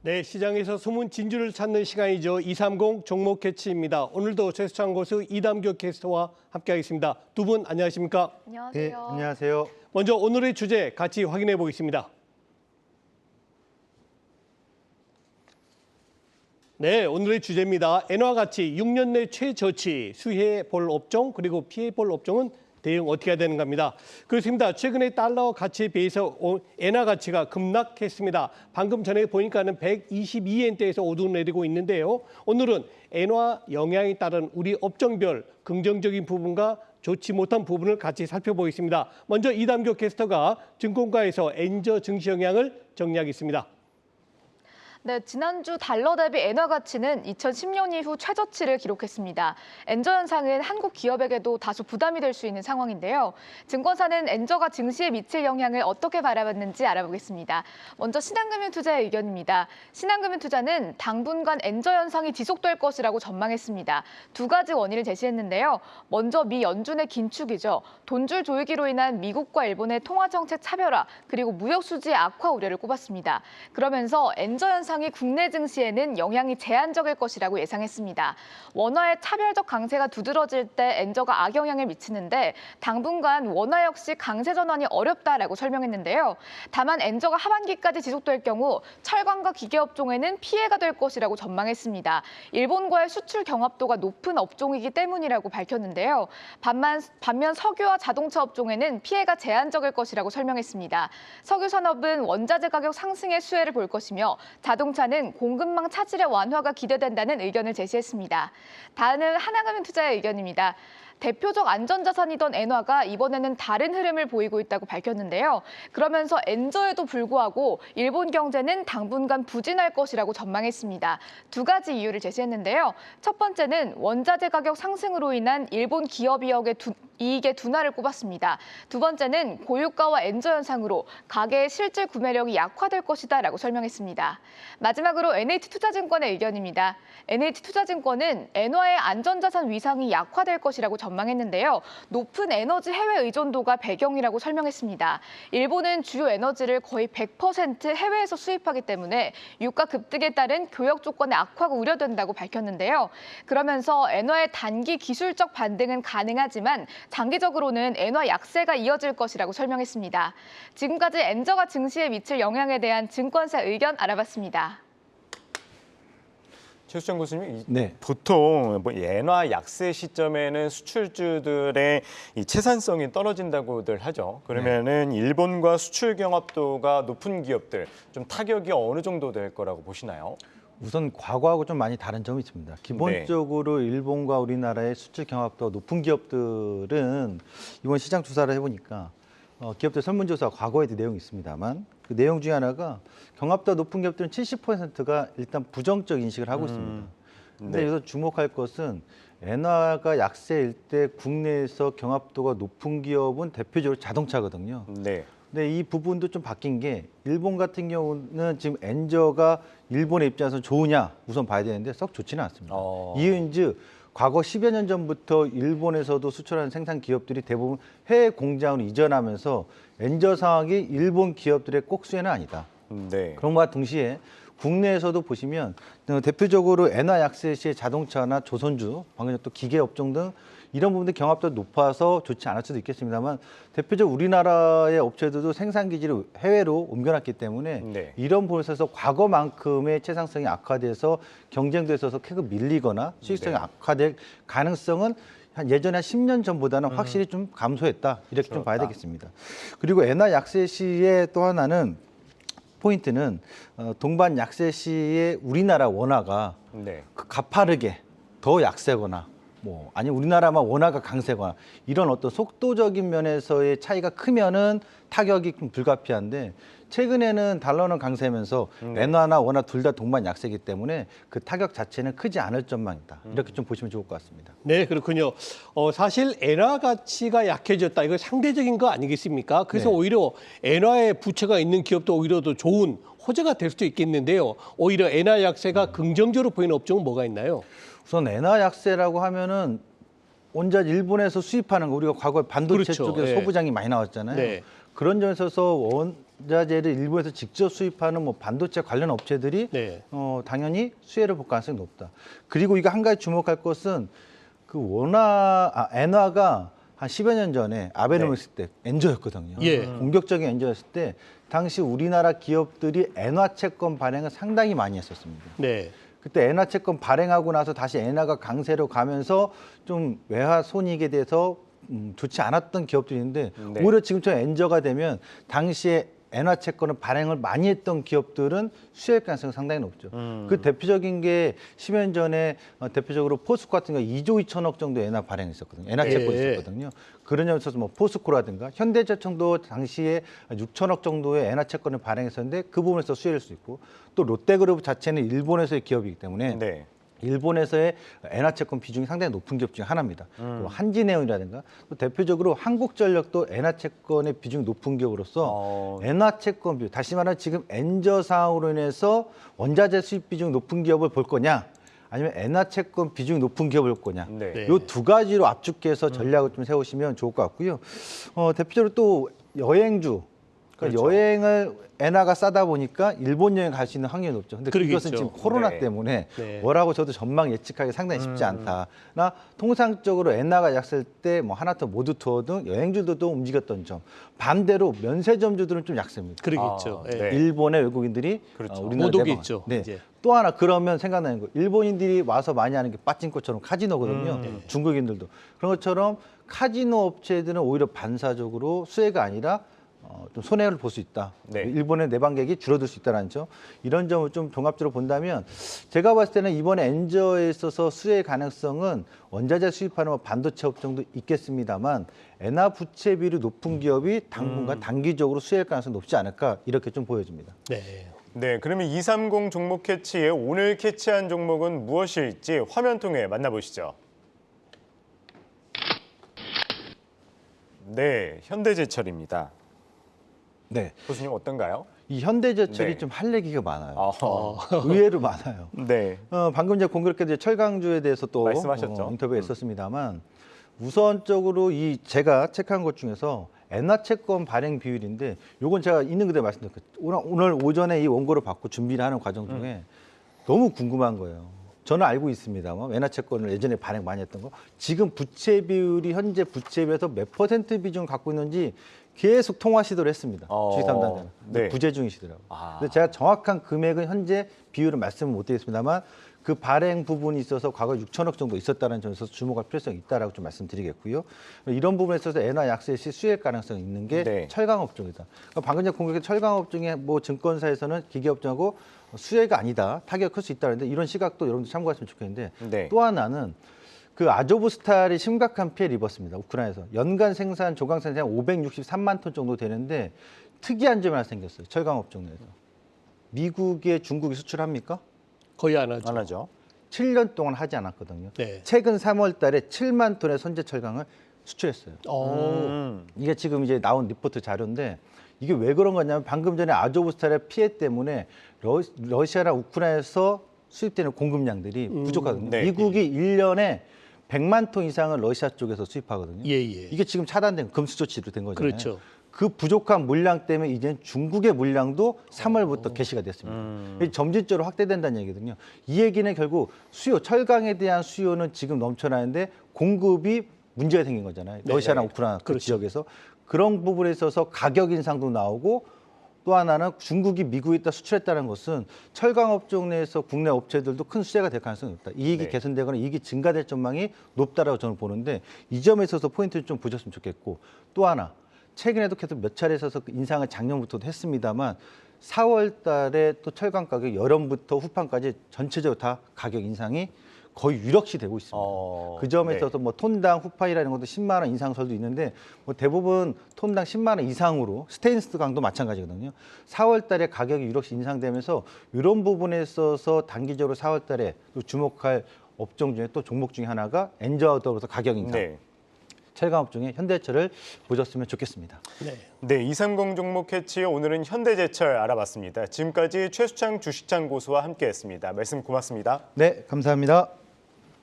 네, 시장에서 숨은 진주를 찾는 시간이죠. 230 종목 캐치입니다. 오늘도 최수창 고수 이담규 캐스터와 함께하겠습니다. 두 분 안녕하십니까? 안녕하세요. 네, 안녕하세요. 먼저 오늘의 주제 같이 확인해 보겠습니다. 네, 오늘의 주제입니다. 엔화 가치 6년 내 최저치, 수혜 볼 업종 그리고 피해 볼 업종은 대응 어떻게 해야 되는 겁니다. 그렇습니다. 최근에 달러 가치에 비해서 엔화 가치가 급락했습니다. 방금 전에 보니까는 122엔대에서 오르내리고 있는데요. 오늘은 엔화 영향에 따른 우리 업종별 긍정적인 부분과 좋지 못한 부분을 같이 살펴보겠습니다. 먼저 이담규 캐스터가 증권가에서 엔저 증시 영향을 정리하겠습니다. 네, 지난주 달러 대비 엔화 가치는 2010년 이후 최저치를 기록했습니다. 엔저 현상은 한국 기업에게도 다소 부담이 될 수 있는 상황인데요. 증권사는 엔저가 증시에 미칠 영향을 어떻게 바라봤는지 알아보겠습니다. 먼저 신한금융투자의 의견입니다. 신한금융투자는 당분간 엔저 현상이 지속될 것이라고 전망했습니다. 두 가지 원인을 제시했는데요. 먼저 미 연준의 긴축이죠. 돈줄 조이기로 인한 미국과 일본의 통화정책 차별화, 그리고 무역 수지의 악화 우려를 꼽았습니다. 그러면서 엔저 현상이 국내 증시에는 영향이 제한적일 것이라고 예상했습니다. 원화의 차별적 강세가 두드러질 때 엔저가 악영향을 미치는데 당분간 원화 역시 강세 전환이 어렵다라고 설명했는데요. 다만 엔저가 하반기까지 지속될 경우 철강과 기계업종에는 피해가 될 것이라고 전망했습니다. 일본과의 수출 경합도가 높은 업종이기 때문이라고 밝혔는데요. 반면 석유와 자동차 업종에는 피해가 제한적일 것이라고 설명했습니다. 석유 산업은 원자재 가격 상승의 수혜를 볼 것이며 자동차는 공급망 차질의 완화가 기대된다는 의견을 제시했습니다. 다음은 하나금융투자의 의견입니다. 대표적 안전자산이던 엔화가 이번에는 다른 흐름을 보이고 있다고 밝혔는데요. 그러면서 엔저에도 불구하고 일본 경제는 당분간 부진할 것이라고 전망했습니다. 두 가지 이유를 제시했는데요. 첫 번째는 원자재 가격 상승으로 인한 일본 기업 이익의 둔화를 꼽았습니다. 두 번째는 고유가와 엔저 현상으로 가계의 실질 구매력이 약화될 것이다라고 설명했습니다. 마지막으로 NH투자증권의 의견입니다. NH투자증권은 엔화의 안전자산 위상이 약화될 것이라고 전망했는데요. 높은 에너지 해외 의존도가 배경이라고 설명했습니다. 일본은 주요 에너지를 거의 100% 해외에서 수입하기 때문에 유가 급등에 따른 교역 조건의 악화가 우려된다고 밝혔는데요. 그러면서 엔화의 단기 기술적 반등은 가능하지만 장기적으로는 엔화 약세가 이어질 것이라고 설명했습니다. 지금까지 엔저가 증시에 미칠 영향에 대한 증권사 의견 알아봤습니다. 최수정 교수님, 네. 보통 엔화 약세 시점에는 수출주들의 이 채산성이 떨어진다고들 하죠. 그러면은 일본과 수출 경합도가 높은 기업들 좀 타격이 어느 정도 될 거라고 보시나요? 우선 과거하고 좀 많이 다른 점이 있습니다. 기본적으로 일본과 우리나라의 수출 경합도가 높은 기업들은 이번 시장 조사를 해보니까 기업들 설문조사 과거에도 내용이 있습니다만 그 내용 중에 하나가 경합도가 높은 기업들은 70%가 일단 부정적 인식을 하고 있습니다. 근데 네. 여기서 주목할 것은 엔화가 약세일 때 국내에서 경합도가 높은 기업은 대표적으로 자동차거든요. 네. 근데 이 부분도 좀 바뀐 게 일본 같은 경우는 지금 엔저가 일본의 입장에서 좋으냐 우선 봐야 되는데 썩 좋지는 않습니다. 이유인즉 과거 10여 년 전부터 일본에서도 수출하는 생산 기업들이 대부분 해외 공장으로 이전하면서 엔저 상황이 일본 기업들의 꼭수에는 아니다. 네. 그런 것과 동시에 국내에서도 보시면 대표적으로 엔화 약세 시에 자동차나 조선주, 방금 또 기계업종 등 이런 부분들 경합도가 높아서 좋지 않을 수도 있겠습니다만 대표적으로 우리나라의 업체들도 생산 기지를 해외로 옮겨놨기 때문에 네. 이런 부분에서 과거만큼의 채상성이 악화돼서 경쟁도에 있어서 크게 밀리거나 수익성이 악화될 가능성은 예전에 한 10년 전보다는 확실히 좀 감소했다 이렇게 좀 봐야 되겠습니다. 그리고 엔화 약세 시에 또 하나는 포인트는 동반 약세 시에 우리나라 원화가 네. 가파르게 더 약세거나 아니면 우리나라만 원화가 강세거나 이런 어떤 속도적인 면에서의 차이가 크면은 타격이 좀 불가피한데 최근에는 달러는 강세면서 엔화나 원화 둘 다 동반 약세이기 때문에 그 타격 자체는 크지 않을 전망이다. 이렇게 좀 보시면 좋을 것 같습니다. 네, 그렇군요. 사실 엔화 가치가 약해졌다. 이거 상대적인 거 아니겠습니까? 그래서 네. 오히려 엔화에 부채가 있는 기업도 오히려 더 좋은 호재가 될 수도 있겠는데요. 오히려 엔화 약세가 긍정적으로 보이는 업종은 뭐가 있나요? 우선 엔화 약세라고 하면은 원자 일본에서 수입하는 거 우리가 과거에 반도체 그렇죠. 쪽에 예. 소부장이 많이 나왔잖아요. 네. 그런 점에 있어서 원자재를 일본에서 직접 수입하는 뭐 반도체 관련 업체들이 네. 당연히 수혜를 볼 가능성이 높다. 그리고 이거 한 가지 주목할 것은 그 엔화가 한 10여 년 전에 아베노믹스 때 엔저였거든요. 예. 공격적인 엔저였을 때 당시 우리나라 기업들이 엔화 채권 발행을 상당히 많이 했었습니다. 네. 그때 엔화 채권 발행하고 나서 다시 엔화가 강세로 가면서 좀 외화 손익에 대해서 좋지 않았던 기업들이 있는데 네. 오히려 지금처럼 엔저가 되면 당시에 엔화 채권을 발행을 많이 했던 기업들은 수혜일 가능성이 상당히 높죠. 그 대표적인 게 10여 년 전에 대표적으로 포스코 같은 거 2조 2천억 정도 엔화 발행했었거든요. 엔화 채권이 예. 있었거든요. 그런 점에서 뭐 포스코라든가 현대제철도 당시에 6천억 정도의 엔화 채권을 발행했었는데 그 부분에서 수혜일 수 있고 또 롯데그룹 자체는 일본에서의 기업이기 때문에 네. 일본에서의 엔화 채권 비중이 상당히 높은 기업 중에 하나입니다. 또 한진해운이라든가 또 대표적으로 한국전력도 엔화 채권의 비중이 높은 기업으로서 엔화 채권 비율, 다시 말하면 지금 엔저 사항으로 인해서 원자재 수입 비중이 높은 기업을 볼 거냐, 아니면 엔화 채권 비중이 높은 기업을 볼 거냐, 네. 이 두 가지로 압축해서 전략을 좀 세우시면 좋을 것 같고요. 대표적으로 또 여행주, 그러니까 그렇죠. 여행을 엔화가 싸다 보니까 일본 여행 갈 수 있는 확률이 높죠. 근데 그러겠죠. 그것은 지금 코로나 네. 때문에 네. 뭐라고 저도 전망 예측하기 상당히 쉽지 않다. 나 통상적으로 엔화가 약세일 때 뭐 하나투어, 모두투어 등 여행주들도 움직였던 점. 반대로 면세점주들은 좀 약세입니다. 그러겠죠. 아, 예. 네. 일본의 외국인들이 그렇죠. 우리나라 못 내방. 오겠죠, 네. 이제. 또 하나 그러면 생각나는 거. 일본인들이 와서 많이 하는 게 빠찡코처럼 카지노거든요. 중국인들도 그런 것처럼 카지노 업체들은 오히려 반사적으로 수혜가 아니라 좀 손해를 볼 수 있다. 네. 일본의 내방객이 줄어들 수 있다는 점. 이런 점을 좀 종합적으로 본다면 제가 봤을 때는 이번에 엔저에 있어서 수혜 가능성은 원자재 수입하는 뭐 반도체 업종도 있겠습니다만 엔화 부채 비율이 높은 기업이 당분간 단기적으로 수혜할 가능성이 높지 않을까 이렇게 좀 보여집니다. 네. 네, 그러면 230 종목 캐치에 오늘 캐치한 종목은 무엇일지 화면 통해 만나보시죠. 네, 현대제철입니다. 네. 교수님 어떤가요? 이 현대제철이 네. 좀 할 얘기가 많아요. 어허. 의외로 많아요. 네. 방금 이제 공교롭게 철강주에 대해서 또 말씀하셨죠. 인터뷰에 있었습니다만 우선적으로 이 제가 체크한 것 중에서 엔화 채권 발행 비율인데 요건 제가 있는 그대로 말씀드릴게요. 오늘 오전에 이 원고를 받고 준비를 하는 과정 중에 너무 궁금한 거예요. 저는 알고 있습니다만 엔화 채권을 예전에 발행 많이 했던 거 지금 부채 비율이 현재 부채 비율에서 몇 퍼센트 비중을 갖고 있는지 계속 통화 시도를 했습니다. 주식 담당자는. 네. 부재 중이시더라고요. 아. 근데 제가 정확한 금액은 현재 비율은 말씀을 못 드리겠습니다만 그 발행 부분이 있어서 과거 6천억 정도 있었다는 점에서 주목할 필요성이 있다라고 좀 말씀드리겠고요. 이런 부분에 있어서 엔화 약세 시 수혜일 가능성이 있는 게 네. 철강업종이다. 그러니까 방금 전에 공격한 철강업종의 뭐 증권사에서는 기계업종하고 수혜가 아니다. 타격이 클 수 있다는데 이런 시각도 여러분들 참고하시면 좋겠는데 네. 또 하나는 그 아조브스탈이 심각한 피해를 입었습니다. 우크라이나에서. 연간 생산, 조강 생산 563만 톤 정도 되는데 특이한 점이 하나 생겼어요. 철강업종 내에서. 미국에 중국이 수출합니까? 거의 안 하죠. 안 하죠. 7년 동안 하지 않았거든요. 네. 최근 3월 달에 7만 톤의 선제 철강을 수출했어요. 이게 지금 이제 나온 리포트 자료인데 이게 왜 그런 거냐면 방금 전에 아조브스탈의 피해 때문에 러시아랑 우크라이나에서 수입되는 공급량들이 부족하거든요. 네. 미국이 1년에 100만 톤 이상을 러시아 쪽에서 수입하거든요. 예. 이게 지금 차단된 금수 조치로 된 거잖아요. 그렇죠. 그 부족한 물량 때문에 이제 중국의 물량도 3월부터 개시가 됐습니다. 이게 점진적으로 확대된다는 얘기거든요. 이 얘기는 결국 수요, 철강에 대한 수요는 지금 넘쳐나는데 공급이 문제가 생긴 거잖아요. 러시아나 우크라이나 그 그렇죠. 지역에서 그런 부분에 있어서 가격 인상도 나오고 또 하나는 중국이 미국에다 수출했다는 것은 철강업종 내에서 국내 업체들도 큰 수혜가 될 가능성이 높다. 이익이 네. 개선되거나 이익이 증가될 전망이 높다라고 저는 보는데 이 점에 있어서 포인트를 좀 보셨으면 좋겠고 또 하나 최근에도 계속 몇 차례 있어서 인상을 작년부터도 했습니다만 4월 달에 또 철강 가격 여름부터 후반까지 전체적으로 다 가격 인상이 거의 유력시 되고 있습니다. 그 점에 네. 있어서 뭐 톤당 후파이라는 것도 10만 원 인상설도 있는데 뭐 대부분 톤당 10만 원 이상으로 스테인리스 강도 마찬가지거든요. 4월 달에 가격이 유력시 인상되면서 이런 부분에 있어서 단기적으로 4월 달에 또 주목할 업종 중에 또 종목 중에 하나가 엔저더로서 가격 인상. 네. 철강업 중에 현대철을 보셨으면 좋겠습니다. 네. 네, 230 종목 캐치 오늘은 현대제철 알아봤습니다. 지금까지 최수창 주식창 고수와 함께했습니다. 말씀 고맙습니다. 네, 감사합니다.